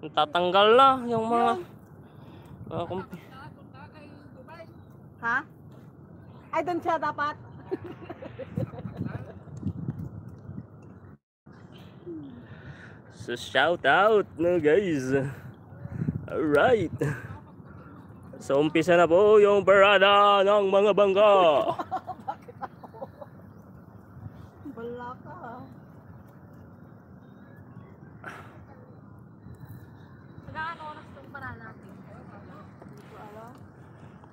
Tatanggal na yung mga kumpi. Ha? Ay, doon siya dapat. So shout out no guys. Alright. So umpisa na po yung parada ng mga bangka. Bakit ako? Wala ka. Magkano oras itong para natin?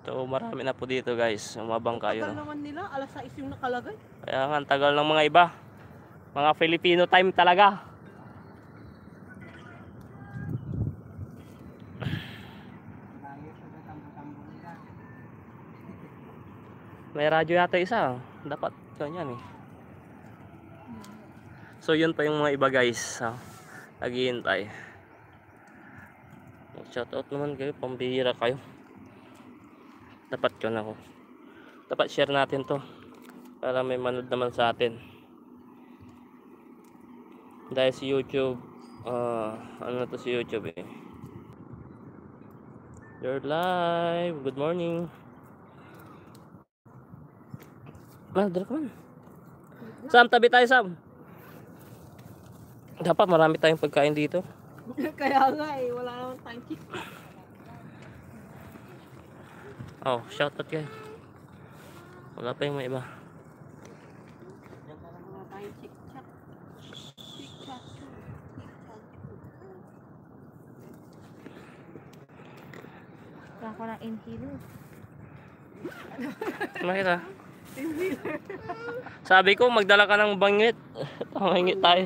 So marami na po dito guys, yung mga bangka yun. Tagal naman nila, alas 6 yung nakalagay. Kaya nga ang tagal ng mga iba. Mga Filipino time talaga. May radyo yata isa. Dapat ganyan eh. So yun pa yung mga iba guys. Naghihintay. Shoutout naman kayo. Pambihira kayo. Dapat yun ako. Dapat share natin to. Para may manood naman sa atin. Dahil si YouTube. Ano to si YouTube eh. You're live. Good morning. Dali ka man. Sam, tabi tayo Sam. Dapat marami tayong pagkain dito. Kaya nga eh, wala naman tayong chick. Oh, shoutout kayo. Wala pa yung may iba. Wala tayong chick-chat. Chick-chat. Wala ko ng inhaler. Makita. Sabi ko magdala ka ng bangit. Pangingit tayo.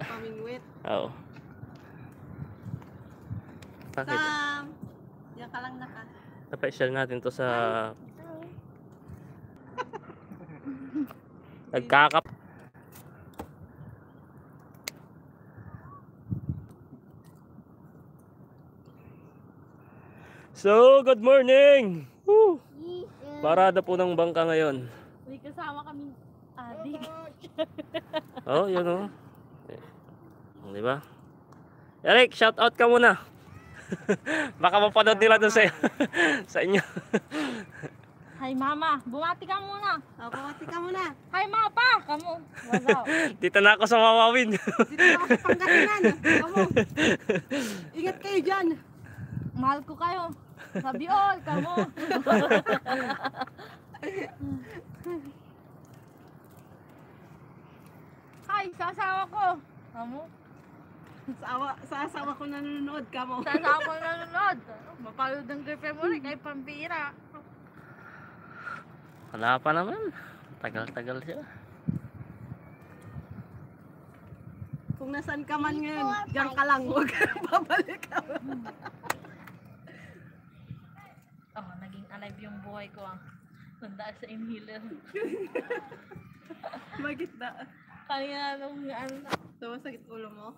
Pamingwit. Oo. Bakit? Sam! Yan ka lang naka. Napasyal natin to sa nagkakap. So, good morning! Woo! Parada po ng bangka ngayon. May kasama kami adik. Oh, yun oh. Di ba? Eric, shout out ka muna. Baka mapanood nila doon sa, sa inyo. Hi mama, bumati ka muna. Pamati ka muna. Hi mapa, kamu. What's up? Dito na ako sa Wawawin. Dito na ako sa Pangasinan. Kamu. Ingat kayo dyan. Mahal ko kayo. Sabi all, kamu. Hi, sasawa ko. Kamu? Sa asawa ko nanonood ka mo. Sasawa ko nanonood. Mapalod ng girlfriend mo rin, kay pambira. Wala pa naman. Tagal-tagal siya. Kung nasaan ka man ngayon, dyan ka lang. Huwag ka babalik ka. Oh, naging alive yung buhay ko ah. Nandaan sa inhaler. Bakit na? Kanina nung ano na. Sumasakit ulo mo?